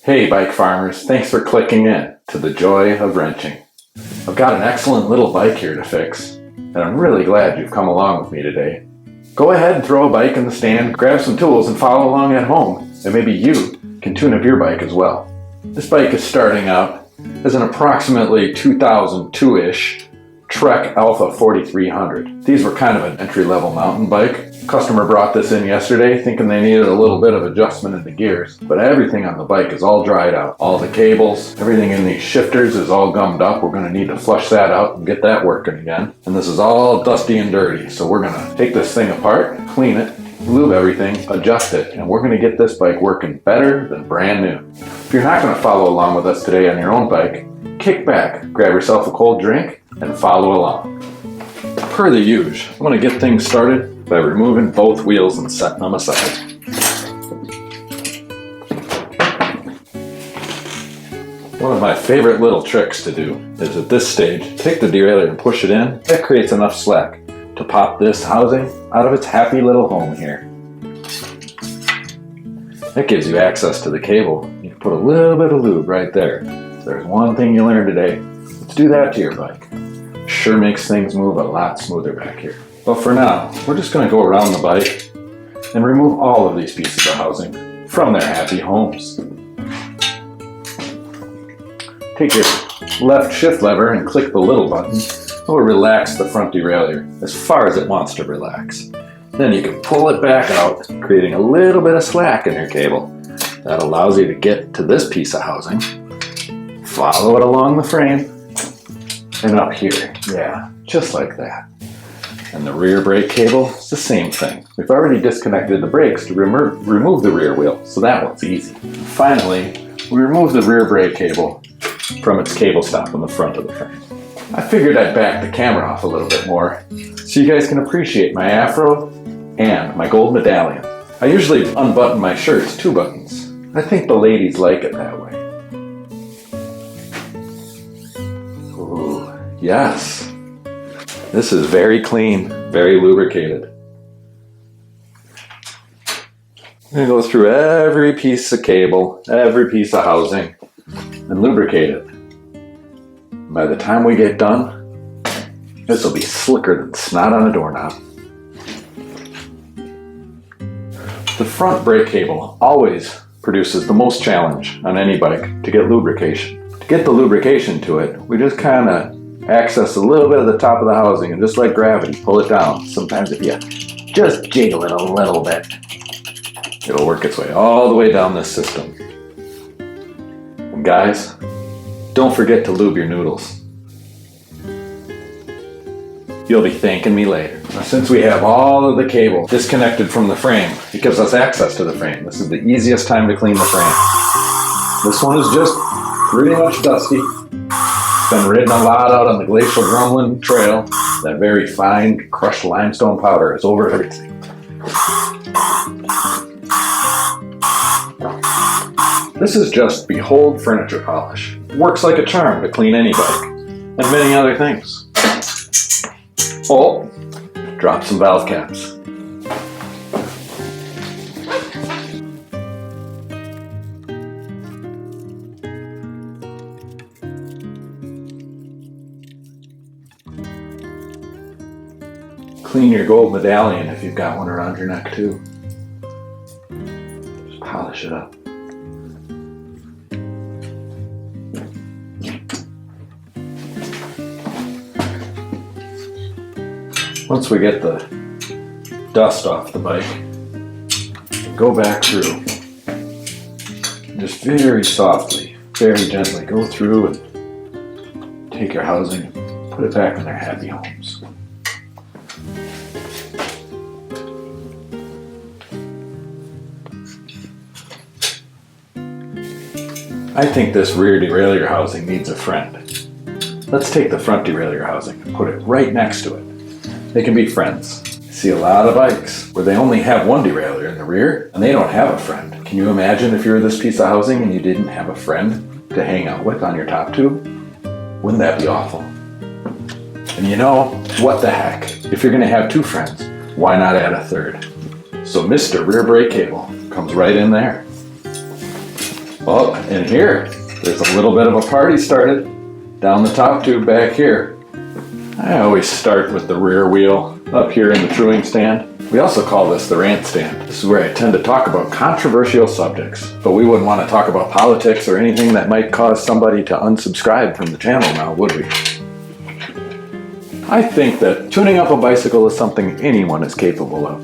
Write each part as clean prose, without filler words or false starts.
Hey bike farmers, thanks for clicking in to the joy of wrenching. I've got an excellent little bike here to fix, and I'm really glad you've come along with me today. Go ahead and throw a bike in the stand, grab some tools, and follow along at home, and maybe you can tune up your bike as well. This bike is starting out as an approximately 2002-ish Trek Alpha 4300. These were kind of an entry-level mountain bike. Customer brought this in yesterday thinking they needed a little bit of adjustment in the gears, but everything on the bike is all dried out. All the cables, everything in these shifters is all gummed up. We're going to need to flush that out and get that working again. And this is all dusty and dirty, so we're going to take this thing apart, clean it, lube everything, adjust it, and we're going to get this bike working better than brand new. If you're not going to follow along with us today on your own bike, kick back, grab yourself a cold drink, and follow along. Per the usual, I'm going to get things started by removing both wheels and setting them aside. One of my favorite little tricks to do is at this stage, take the derailleur and push it in. That creates enough slack to pop this housing out of its happy little home here. That gives you access to the cable. You can put a little bit of lube right there. So there's one thing you learned today. Let's do that to your bike. Sure makes things move a lot smoother back here. But for now, we're just going to go around the bike and remove all of these pieces of housing from their happy homes. Take your left shift lever and click the little button. It will relax the front derailleur as far as it wants to relax. Then you can pull it back out, creating a little bit of slack in your cable. That allows you to get to this piece of housing, follow it along the frame, and up here. Yeah, just like that. And the rear brake cable is the same thing. We've already disconnected the brakes to remove the rear wheel, so that one's easy. Finally, we remove the rear brake cable from its cable stop on the front of the frame. I figured I'd back the camera off a little bit more so you guys can appreciate my afro and my gold medallion. I usually unbutton my shirts 2 buttons. I think the ladies like it that way. Ooh, yes. This is very clean, very lubricated. I'm going to go through every piece of cable, every piece of housing, and lubricate it. By the time we get done, this will be slicker than snot on a doorknob. The front brake cable always produces the most challenge on any bike to get lubrication. To get the lubrication to it, we just kind of access a little bit of the top of the housing and just like gravity, pull it down. Sometimes if you just jiggle it a little bit, it'll work its way all the way down this system. And guys, don't forget to lube your noodles. You'll be thanking me later. Now, since we have all of the cable disconnected from the frame, it gives us access to the frame. This is the easiest time to clean the frame. This one is just pretty much dusty. It's been ridden a lot out on the Glacial Drumlin Trail. That very fine crushed limestone powder is over everything. This is just Behold furniture polish. It works like a charm to clean any bike, and many other things. Oh, drop some valve caps. Clean your gold medallion if you've got one around your neck too. Just polish it up. Once we get the dust off the bike, go back through. Just very softly, very gently go through and take your housing, put it back in their happy homes. I think this rear derailleur housing needs a friend. Let's take the front derailleur housing and put it right next to it. They can be friends. I see a lot of bikes where they only have one derailleur in the rear and they don't have a friend. Can you imagine if you were this piece of housing and you didn't have a friend to hang out with on your top tube? Wouldn't that be awful? And you know, what the heck? If you're gonna have 2 friends, why not add a 3rd? So Mr. Rear Brake Cable comes right in there. Oh, and here, there's a little bit of a party started down the top tube back here. I always start with the rear wheel up here in the truing stand. We also call this the rant stand. This is where I tend to talk about controversial subjects, but we wouldn't want to talk about politics or anything that might cause somebody to unsubscribe from the channel now, would we? I think that tuning up a bicycle is something anyone is capable of.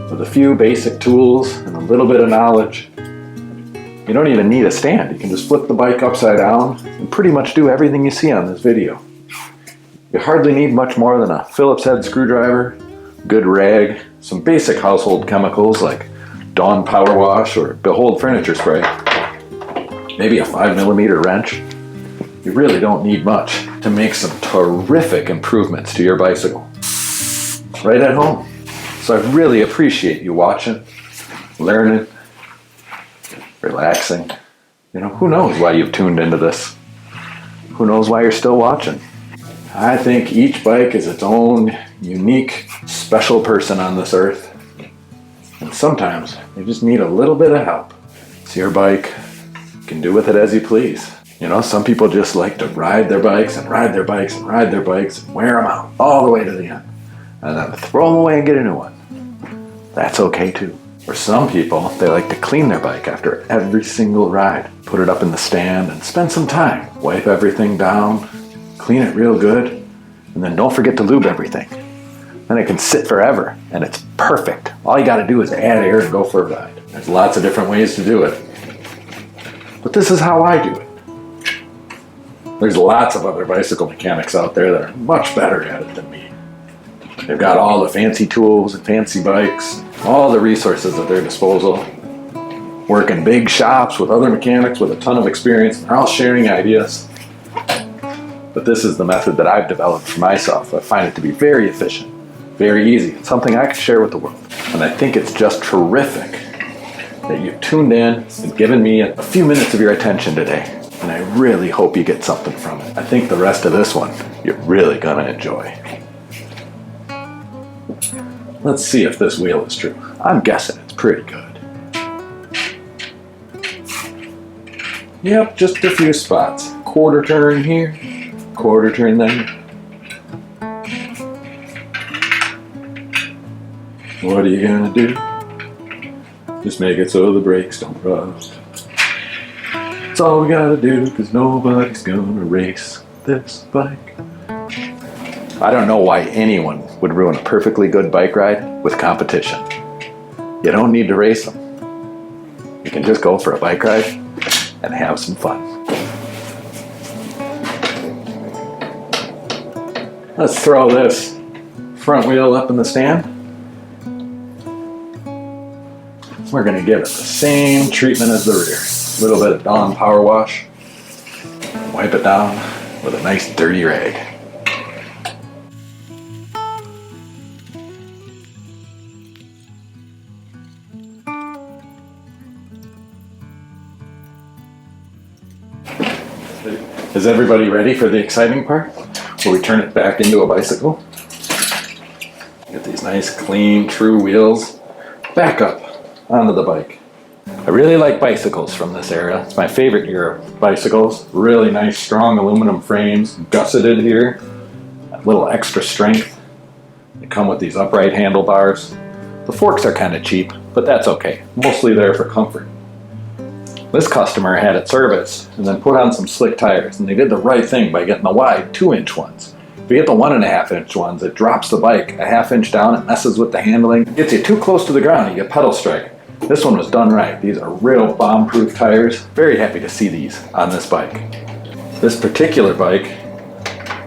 With a few basic tools and a little bit of knowledge, you don't even need a stand. You can just flip the bike upside down and pretty much do everything you see on this video. You hardly need much more than a Phillips head screwdriver, good rag, some basic household chemicals like Dawn Power Wash or Behold Furniture Spray, maybe a 5mm wrench. You really don't need much to make some terrific improvements to your bicycle right at home. So I really appreciate you watching, learning, relaxing. You know, who knows why you've tuned into this? Who knows why you're still watching? I think each bike is its own unique, special person on this earth. And sometimes you just need a little bit of help. It's your bike. You can do with it as you please. You know, some people just like to ride their bikes and ride their bikes and ride their bikes and wear them out all the way to the end. And then throw them away and get a new one. That's okay too. For some people, they like to clean their bike after every single ride. Put it up in the stand and spend some time. Wipe everything down, clean it real good, and then don't forget to lube everything. Then it can sit forever, and it's perfect. All you gotta do is add air and go for a ride. There's lots of different ways to do it. But this is how I do it. There's lots of other bicycle mechanics out there that are much better at it than me. They've got all the fancy tools and fancy bikes, all the resources at their disposal. Work in big shops with other mechanics with a ton of experience. They're all sharing ideas. But this is the method that I've developed for myself. I find it to be very efficient, very easy. It's something I can share with the world. And I think it's just terrific that you've tuned in and given me a few minutes of your attention today. And I really hope you get something from it. I think the rest of this one, you're really gonna enjoy. Let's see if this wheel is true. I'm guessing it's pretty good. Yep, just a few spots. Quarter turn here, quarter turn there. What are you gonna do? Just make it so the brakes don't rust. That's all we gotta do, cause nobody's gonna race this bike. I don't know why anyone would ruin a perfectly good bike ride with competition. You don't need to race them. You can just go for a bike ride and have some fun. Let's throw this front wheel up in the stand. We're gonna give it the same treatment as the rear. A little bit of Dawn Power Wash. Wipe it down with a nice dirty rag. Is everybody ready for the exciting part? Where we turn it back into a bicycle? Get these nice, clean, true wheels back up onto the bike. I really like bicycles from this era. It's my favorite era of bicycles. Really nice, strong aluminum frames, gusseted here. A little extra strength. They come with these upright handlebars. The forks are kind of cheap, but that's okay. Mostly there for comfort. This customer had it serviced and then put on some slick tires, and they did the right thing by getting the wide 2-inch ones. If you get the 1.5-inch ones, it drops the bike a 1/2 inch down, it messes with the handling, it gets you too close to the ground, you get pedal strike. This one was done right. These are real bomb-proof tires. Very happy to see these on this bike. This particular bike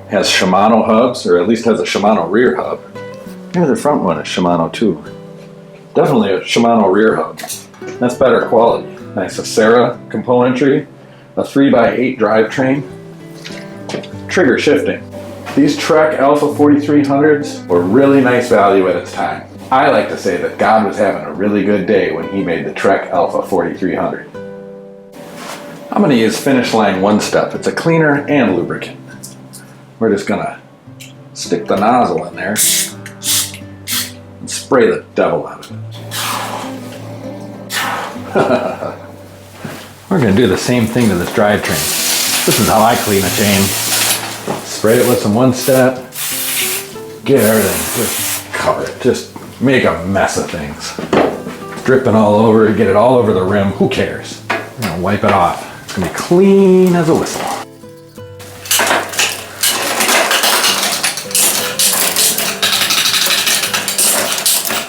has Shimano hubs, or at least has a Shimano rear hub. Maybe the front one is Shimano too. Definitely a Shimano rear hub. That's better quality. Nice Acera componentry, a 3x8 drivetrain, trigger shifting. These Trek Alpha 4300s were really nice value at its time. I like to say that God was having a really good day when he made the Trek Alpha 4300. I'm going to use Finish Line One Step. It's a cleaner and lubricant. We're just going to stick the nozzle in there and spray the devil out of it. We're going to do the same thing to this drivetrain. This is how I clean a chain. Spray it with some one step. Get everything, just cover it. Just make a mess of things. Dripping all over, get it all over the rim. Who cares? I'm going to wipe it off. It's going to be clean as a whistle.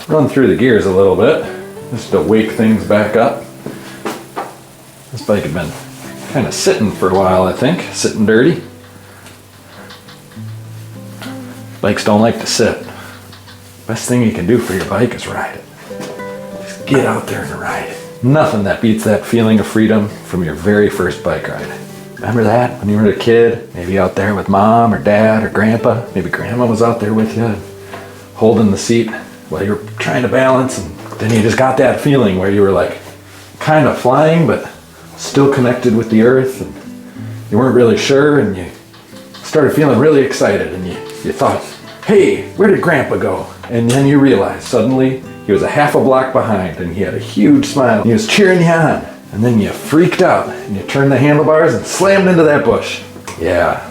Run through the gears a little bit, just to wake things back up. This bike had been kind of sitting for a while, I think, sitting dirty. Bikes don't like to sit. Best thing you can do for your bike is ride it. Just get out there and ride it. Nothing that beats that feeling of freedom from your very first bike ride. Remember that when you were a kid? Maybe out there with mom or dad or grandpa. Maybe grandma was out there with you, holding the seat while you were trying to balance, and then you just got that feeling where you were like kind of flying but still connected with the earth, and you weren't really sure, and you started feeling really excited, and you thought, hey, where did grandpa go? And then you realized suddenly he was a half a block behind, and he had a huge smile. He was cheering you on, and then you freaked out and you turned the handlebars and slammed into that bush. Yeah,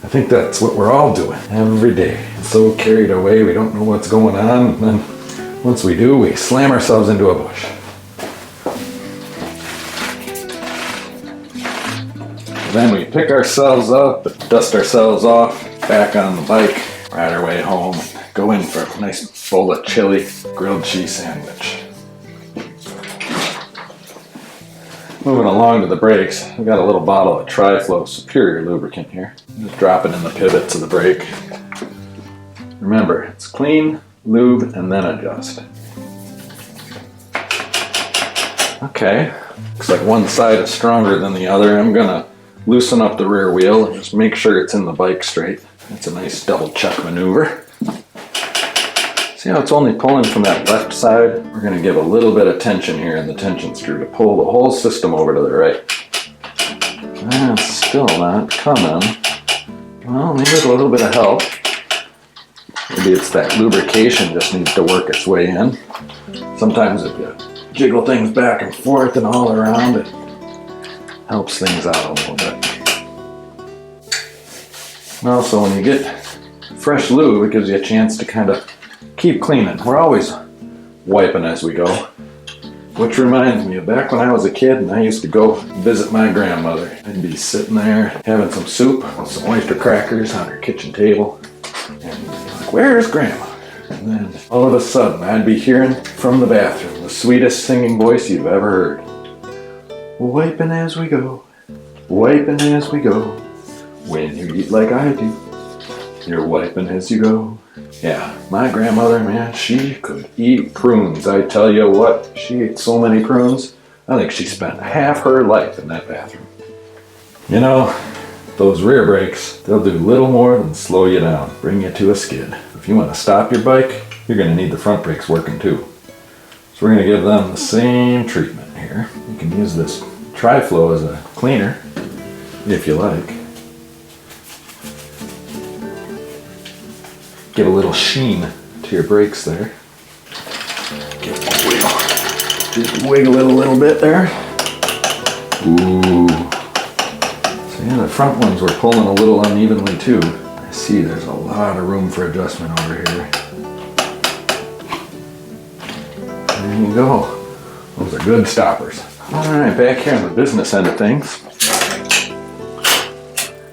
I think that's what we're all doing every day. So carried away, we don't know what's going on, and then once we do, we slam ourselves into a bush. Then we pick ourselves up, dust ourselves off, back on the bike, ride our way home, go in for a nice bowl of chili grilled cheese sandwich. Moving along to the brakes, I've got a little bottle of Tri-Flow Superior lubricant here. Just drop it in the pivots of the brake. Remember, it's clean, lube, and then adjust. Okay, looks like one side is stronger than the other. I'm gonna loosen up the rear wheel and just make sure it's in the bike straight. That's a nice double check maneuver. See how it's only pulling from that left side? We're going to give a little bit of tension here in the tension screw to pull the whole system over to the right. That's still not coming. Well, maybe with a little bit of help. Maybe it's that lubrication just needs to work its way in. Sometimes if you jiggle things back and forth and all around, it helps things out a little bit. Also, when you get fresh lube, it gives you a chance to kind of keep cleaning. We're always wiping as we go. Which reminds me of back when I was a kid and I used to go visit my grandmother. I'd be sitting there having some soup with some oyster crackers on her kitchen table. And I'd be like, where's grandma? And then all of a sudden I'd be hearing from the bathroom the sweetest singing voice you've ever heard. Wiping as we go, wiping as we go. When you eat like I do, you're wiping as you go. Yeah, my grandmother, man, she could eat prunes. I tell you what, she ate so many prunes, I think she spent half her life in that bathroom. You know, those rear brakes, they'll do little more than slow you down, bring you to a skid. If you want to stop your bike, you're going to need the front brakes working too. So we're going to give them the same treatment here. You can use this Tri-Flow as a cleaner, if you like. Give a little sheen to your brakes there. Just wiggle it a little bit there. Ooh. So yeah, the front ones were pulling a little unevenly too. I see there's a lot of room for adjustment over here. There you go. Those are good stoppers. Alright, back here on the business end of things.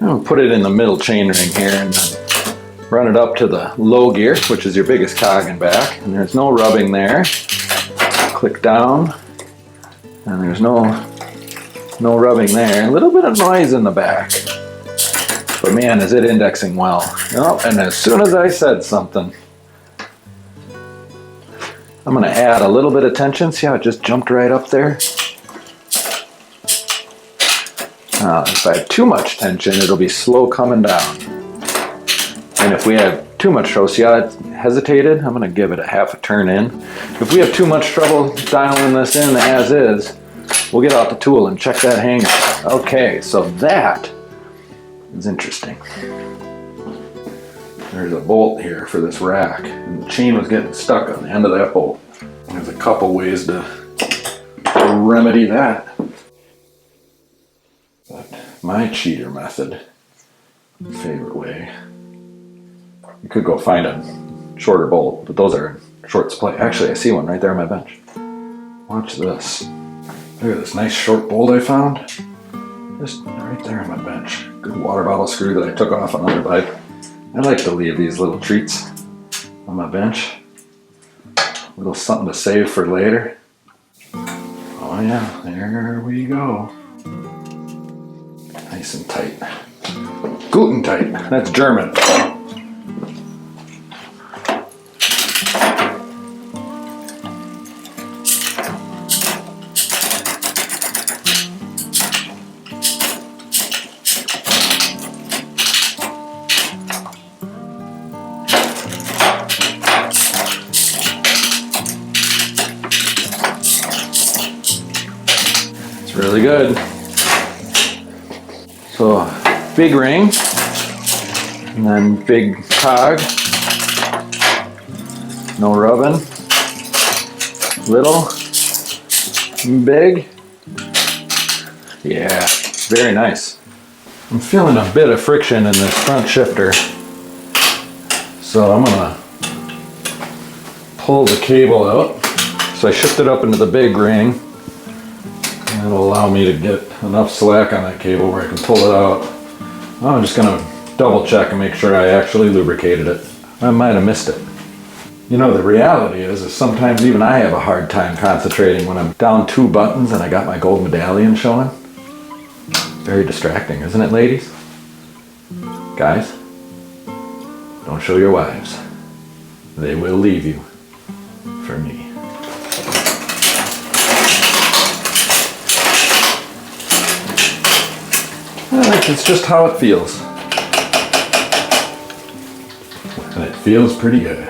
I'm going to put it in the middle chain ring here and run it up to the low gear, which is your biggest cog in back, and there's no rubbing there. Click down, and there's no rubbing there. A little bit of noise in the back, but man, is it indexing well. Oh, and as soon as I said something, I'm going to add a little bit of tension. See how it just jumped right up there? If I have too much tension, it'll be slow coming down. And if we have too much trouble, see how it hesitated? I'm going to give it a half a turn in. If we have too much trouble dialing this in as is, we'll get out the tool and check that hanger. Okay, so that is interesting. There's a bolt here for this rack, and the chain was getting stuck on the end of that bolt. There's a couple ways to remedy that. But my cheater method, favorite way, you could go find a shorter bolt, but those are in short supply. Actually, I see one right there on my bench. Watch this. Look at this nice short bolt I found. Just right there on my bench. Good water bottle screw that I took off another bike. I like to leave these little treats on my bench. A little something to save for later. Oh yeah, there we go. Nice and tight. Guten tight, that's German. It's really good. So, big ring, and then big cog, no rubbing, little, big, yeah, very nice. I'm feeling a bit of friction in this front shifter, so I'm gonna pull the cable out. So I shift it up into the big ring. That'll allow me to get enough slack on that cable where I can pull it out. I'm just gonna double check and make sure I actually lubricated it. I might have missed it. You know, the reality is sometimes even I have a hard time concentrating when I'm down 2 buttons and I got my gold medallion showing. Very distracting, isn't it, ladies? Guys, don't show your wives. They will leave you for me. It's just how it feels. And it feels pretty good.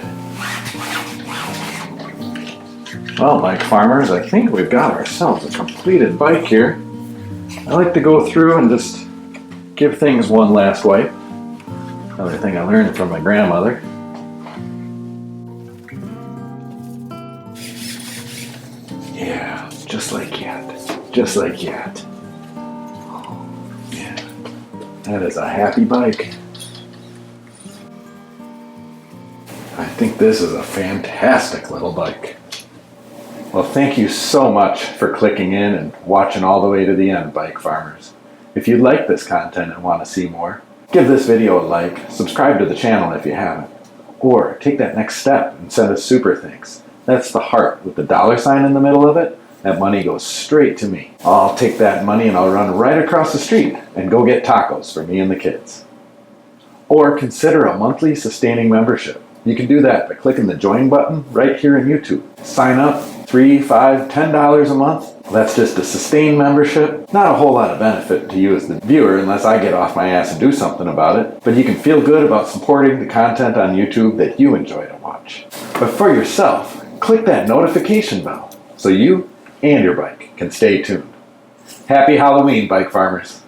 Well, bike farmers, I think we've got ourselves a completed bike here. I like to go through and just give things one last wipe. Another thing I learned from my grandmother. Yeah, just like that. Just like that. That is a happy bike. I think this is a fantastic little bike. Well, thank you so much for clicking in and watching all the way to the end, bike farmers. If you like this content and want to see more, give this video a like, subscribe to the channel if you haven't, or take that next step and send us super thanks. That's the heart with the $sign in the middle of it. That money goes straight to me. I'll take that money and I'll run right across the street and go get tacos for me and the kids. Or consider a monthly sustaining membership. You can do that by clicking the join button right here in YouTube. Sign up, $3, $5, $10 a month. That's just a sustained membership. Not a whole lot of benefit to you as the viewer unless I get off my ass and do something about it. But you can feel good about supporting the content on YouTube that you enjoy to watch. But for yourself, click that notification bell so you and your bike can stay tuned. Happy Halloween, bike farmers.